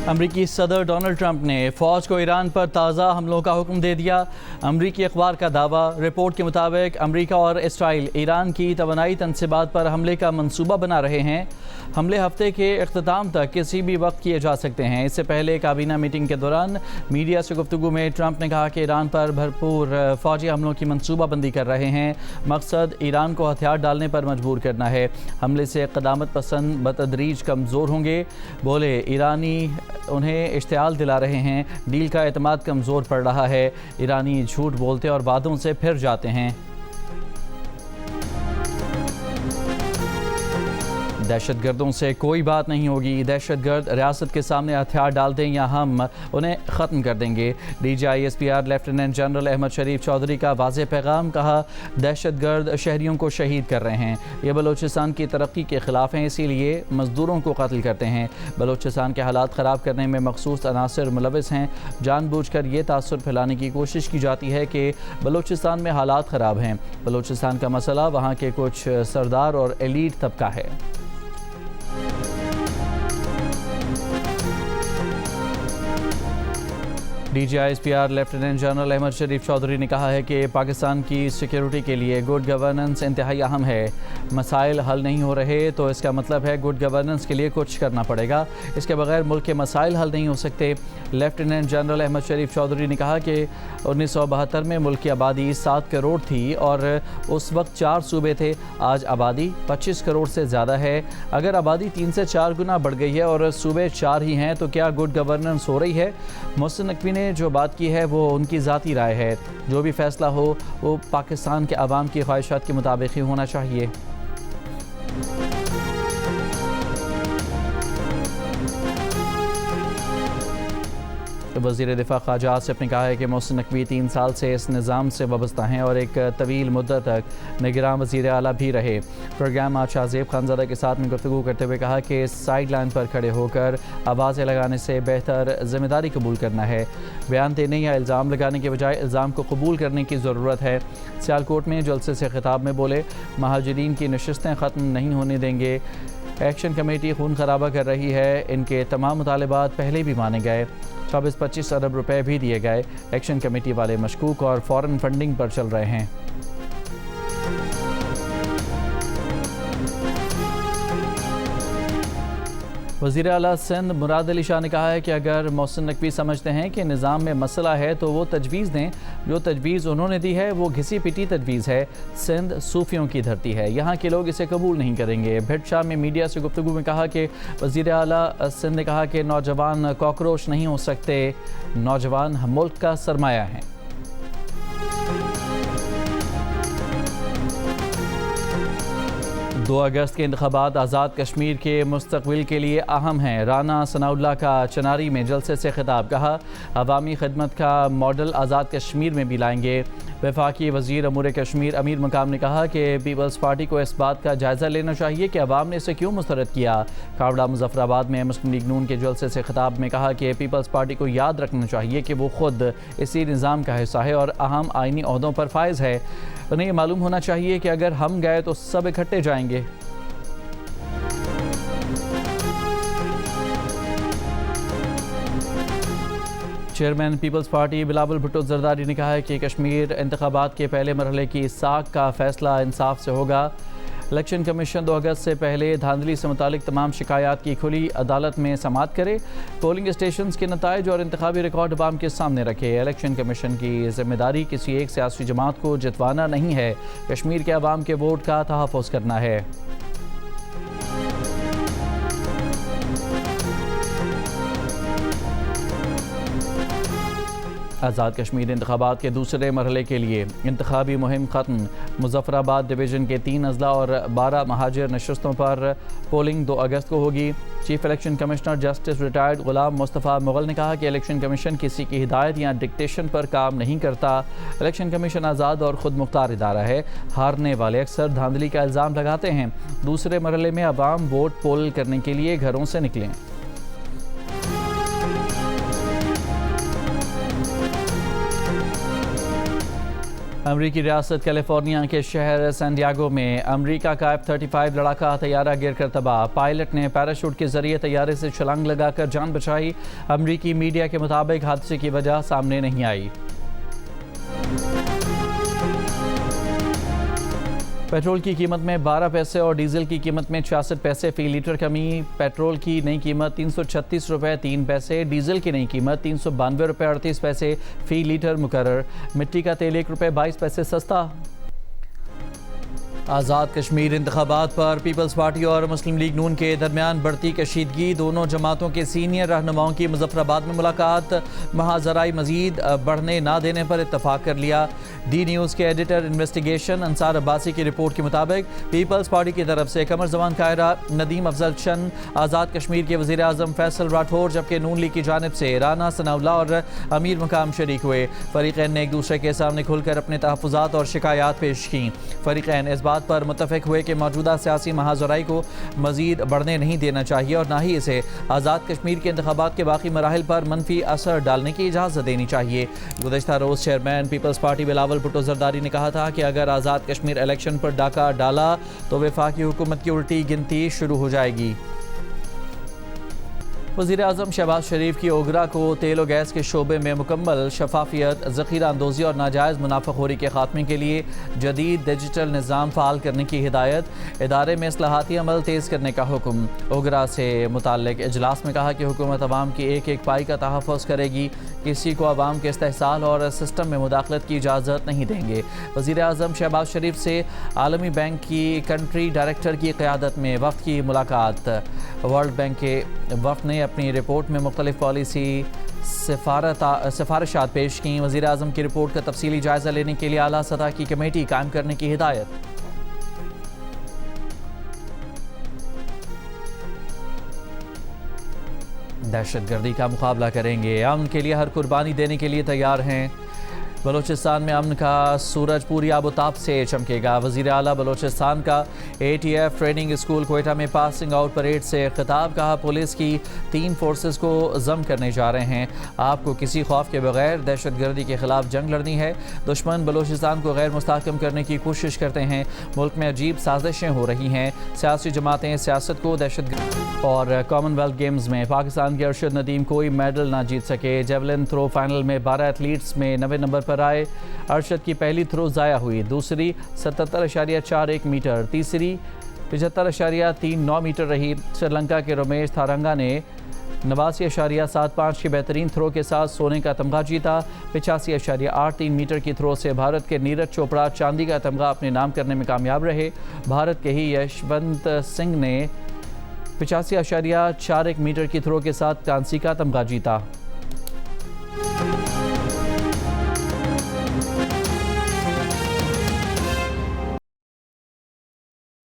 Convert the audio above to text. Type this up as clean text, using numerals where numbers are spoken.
अमरीकी सदर Donald Trump ने फ़ौज को ईरान पर ताज़ा हमलों का हुक्म दे दिया। अमरीकी अखबार का दावा, रिपोर्ट के मुताबिक अमरीका और इसराइल ईरान की तवानाई तनसीबात पर हमले का मंसूबा बना रहे हैं। हमले हफ्ते के इख्तिताम तक किसी भी वक्त किए जा सकते हैं। इससे पहले काबीना मीटिंग के दौरान मीडिया से गुफ्तगू में ट्रंप ने कहा कि ईरान पर भरपूर फ़ौजी हमलों की मंसूबाबंदी कर रहे हैं। मकसद ईरान को हथियार डालने पर मजबूर करना है। हमले से क़दामत पसंद बतदरीज कमज़ोर होंगे। बोले ईरानी उन्हें इश्तियाल दिला रहे हैं, डील का एतमाद कमज़ोर पड़ रहा है। ईरानी झूठ बोलते और वादों से फिर जाते हैं। दहशतगर्दों से कोई बात नहीं होगी। दहशतगर्द रियासत के सामने हथियार डाल दें या हम उन्हें ख़त्म कर देंगे। DGISPR लेफ्टिनेंट जनरल अहमद शरीफ चौधरी का वाज़ेह पैगाम। कहा, दहशतगर्द शहरियों को शहीद कर रहे हैं। ये बलूचिस्तान की तरक्की के ख़िलाफ़ हैं, इसीलिए मज़दूरों को कत्ल करते हैं। बलूचिस्तान के हालात ख़राब करने में मखसूस अनासर मुलविस हैं। जानबूझकर ये तासुर फैलाने की कोशिश की जाती है कि बलूचिस्तान में हालात ख़राब हैं। बलूचिस्तान का मसला वहाँ के कुछ सरदार और एलीट तबका है। DGISPR लेफ्टिनेंट जनरल अहमद शरीफ चौधरी ने कहा है कि पाकिस्तान की सिक्योरिटी के लिए गुड गवर्नेंस इंतहाई अहम है। मसाइल हल नहीं हो रहे तो इसका मतलब है गुड गवर्नेंस के लिए कुछ करना पड़ेगा। इसके बगैर मुल्क के मसाइल हल नहीं हो सकते। लेफ्टिनेंट जनरल अहमद शरीफ चौधरी ने कहा कि 1972 में मुल्क की आबादी 7 करोड़ थी और उस वक्त 4 सूबे थे। आज आबादी 25 करोड़ से ज़्यादा है। अगर आबादी 3 से 4 गुना बढ़ गई है और सूबे 4 ही हैं तो क्या गुड गवर्नेंस हो रही है? मोहसिन नकवी ने जो बात की है वो उनकी ज़ाती राय है। जो भी फैसला हो वो पाकिस्तान के अवाम की ख्वाहिशात के मुताबिक ही होना चाहिए। वज़ीर दिफ़ा ख्वाजा आसिफ ने कहा है कि मोहसिन नकवी 3 साल से इस निज़ाम से वाबस्ता हैं और एक तवील मुद्दत तक निगरान वज़ीर आला भी रहे। प्रोग्राम आज शाहज़ेब खानज़ादा के साथ में गुफ्तगू करते हुए कहा कि साइड लाइन पर खड़े होकर आवाज़ें लगाने से बेहतर ज़िम्मेदारी कबूल करना है। बयान देने या इल्ज़ाम लगाने के बजाय इल्ज़ाम को कबूल करने की ज़रूरत है। सियालकोट में जलसे से खिताब में बोले, महाजिरीन की नशिस्तें ख़त्म नहीं होने देंगे। एक्शन कमेटी खून खराबा कर रही है। इनके तमाम मुतालबात पहले भी माने गए। 24-25 अरब रुपए भी दिए गए। एक्शन कमेटी वाले मशकूक और फॉरेन फंडिंग पर चल रहे हैं। वज़ीर आला सिंध मुराद अली शाह ने कहा है कि अगर मोहसिन नकवी समझते हैं कि निज़ाम में मसला है तो वो तजवीज़ दें। जो तजवीज़ उन्होंने दी है वो घिसी पिटी तजवीज़ है। सिंध सूफियों की धरती है, यहाँ के लोग इसे कबूल नहीं करेंगे। भिट शाह में मीडिया से गुफ्तगू में कहा कि वज़ीर आला सिंध ने कहा कि नौजवान कॉकरोच नहीं हो सकते, नौजवान मुल्क का सरमाया हैं। 2 अगस्त के इंतखाबात आज़ाद कश्मीर के मुस्तक़बिल के लिए अहम हैं। राना सनाउल्लाह का चनारी में जलसे से खिताब। कहा, अवामी खिदमत का मॉडल आज़ाद कश्मीर में भी लाएंगे। वफाकी वज़ीर अमूर कश्मीर अमीर मकाम ने कहा कि पीपल्स पार्टी को इस बात का जायज़ा लेना चाहिए कि अवाम ने इसे क्यों मुस्तरद किया। कावड़ा मुजफ्फराबाद में मुस्लिम लीग नून के जलसे से खिताब में कहा कि पीपल्स पार्टी को याद रखना चाहिए कि वो खुद इसी निज़ाम का हिस्सा है और अहम आइनी ओहदों पर फायज़ है। उन्हें ये मालूम होना चाहिए कि अगर हम गए तो सब इकट्ठे जाएंगे। Chairman peoples party Bilawal Bhutto Zardari ने कहा है कि कश्मीर इंतखाबात के पहले मरहले की साख का फैसला इंसाफ से होगा। इलेक्शन कमीशन 2 अगस्त से पहले धांधली से मुतालिक तमाम शिकायत की खुली अदालत में समाअत करे। पोलिंग स्टेशन के नताइज और इंतखाबी रिकॉर्ड अवाम के सामने रखे। इलेक्शन कमीशन की जिम्मेदारी किसी एक सियासी जमात को जितवाना नहीं है, कश्मीर के अवाम के वोट का तहफ़्फ़ुज़ करना है। आज़ाद कश्मीर इंतखाबात के दूसरे मरहले के लिए इंतखाबी मुहिम ख़त्म। मुजफ्फराबाद डिवीज़न के 3 अजला और 12 महाजिर नशस्तों पर पोलिंग 2 अगस्त को होगी। Chief election commissioner justice retired Ghulam Mustafa Mughal ने कहा कि इलेक्शन कमीशन किसी की हिदायत या डिक्टेशन पर काम नहीं करता। इलेक्शन कमीशन आज़ाद और ख़ुद मुख्तार इदारा है। हारने वाले अक्सर धांधली का इल्ज़ाम लगाते हैं। दूसरे मरहले में अवाम वोट पोल करने के लिए घरों से निकलें। अमरीकी रियासत कैलिफोर्निया के शहर सैन डिएगो में अमरीका का F-35 लड़ाका तैयारा गिरकर तबाह। पायलट ने पैराशूट के जरिए तैयारे से छलांग लगाकर जान बचाई। अमरीकी मीडिया के मुताबिक हादसे की वजह सामने नहीं आई। पेट्रोल की कीमत में 12 पैसे और डीजल की कीमत में 66 पैसे फी लीटर कमी। पेट्रोल की नई कीमत 336 रुपये 3 पैसे, डीजल की नई कीमत 392 रुपये 38 पैसे फी लीटर मुकर्रर। मिट्टी का तेल 1 रुपये 22 पैसे सस्ता। आज़ाद कश्मीर इंतखाबात पर पीपल्स पार्टी और मुस्लिम लीग नून के दरमियान बढ़ती कशीदगी। दोनों जमातों के सीनियर रहनुमाओं की मुजफ्फराबाद में मुलाकात। महाजराई मजीद बढ़ने ना देने पर इत्तफाक कर लिया। डी न्यूज़ के एडिटर इन्वेस्टिगेशन अंसार अब्बासी की रिपोर्ट के मुताबिक पीपल्स पार्टी की तरफ से कमर जमान कायरा, नदीम अफजल चंद, आज़ाद कश्मीर के वज़ीर आज़म फैसल राठौर, जबकि नून लीग की जानिब से राना सनाउल्लाह और अमीर मकाम शरीक हुए। फरीक़ैन ने एक दूसरे के सामने खुलकर अपने तहफ़्फ़ुज़ात और शिकायत पेश की। फरीक़ैन इस बात पर मुत्तफ़िक़ हुए कि मौजूदा सियासी महाजराई को मज़ीद बढ़ने नहीं देना चाहिए और ना ही इसे आज़ाद कश्मीर के इंतखाबात के बाकी मराहिल पर मनफी असर डालने की इजाज़त देनी चाहिए। गुज़श्ता रोज़ chairman peoples party Bilawal Bhutto Zardari ने कहा था कि अगर आज़ाद कश्मीर इलेक्शन पर डाका डाला तो वफाकी हुकूमत की उल्टी गिनती शुरू हो जाएगी। वज़ीर आज़म शहबाज शरीफ की ओगरा को तेल और गैस के शोबे में मुकम्मल शफाफियत, ज़ख़ीरा अंदोज़ी और नाजायज़ मुनाफ़ाखोरी के खात्मे के लिए जदीद डिजिटल निज़ाम फ़ाल करने की हिदायत। इदारे में इस्लाहाती अमल तेज़ करने का हुक्म। ओगरा से मुताल्लिक़ इजलास में कहा कि हुकूमत अवाम की एक एक पाई का तहफ़्फ़ुज़ करेगी। किसी को अवाम के इस्तेहसाल और सिस्टम में मुदाखलत की इजाज़त नहीं देंगे। वज़ीर आज़म शहबाज शरीफ से आलमी बैंक की कंट्री डायरेक्टर की क़यादत में वफ़द की मुलाकात। वर्ल्ड बैंक के वफ़द ने अपनी रिपोर्ट में मुख्तलिफ पॉलिसी सिफारिशात पेश की। वज़ीर आज़म की रिपोर्ट का तफसीली जायज़ा लेने के लिए आला सतह की कमेटी कायम करने की हिदायत। दहशतगर्दी का मुकाबला करेंगे, अमन के लिए हर कुर्बानी देने के लिए तैयार हैं। बलूचिस्तान में अमन का सूरज पूरी आबोताब से चमकेगा। वज़ीर आला बलूचिस्तान का ATF ट्रेनिंग स्कूल कोयटा में पासिंग आउट परेड से खिताब। कहा पुलिस की 3 फोर्सेस को ज़म करने जा रहे हैं। आपको किसी खौफ के बगैर दहशतगर्दी के खिलाफ जंग लड़नी है। दुश्मन बलूचिस्तान को गैर मुस्तहकम करने की कोशिश करते हैं। मुल्क में अजीब साजिशें हो रही हैं। सियासी जमातें सियासत को दहशतगर्दी। और कॉमनवेल्थ गेम्स में पाकिस्तान के अरशद नदीम कोई मेडल ना जीत सके। जेवलिन थ्रो फाइनल में 12 एथलीट्स में 90 नंबर पर आए। अरशद की पहली थ्रो ज़ाया हुई, दूसरी 77.41 मीटर, तीसरी 75.39 मीटर रही। श्रीलंका के रमेश थारंगा ने 89.75 की बेहतरीन थ्रो के साथ सोने का तमगा जीता। 85.83 मीटर की थ्रो से भारत के नीरज चोपड़ा चांदी का तमगा अपने नाम करने में कामयाब रहे। भारत के ही यशवंत सिंह ने 85.41 मीटर की थ्रो के साथ कांसी का तमगा जीता।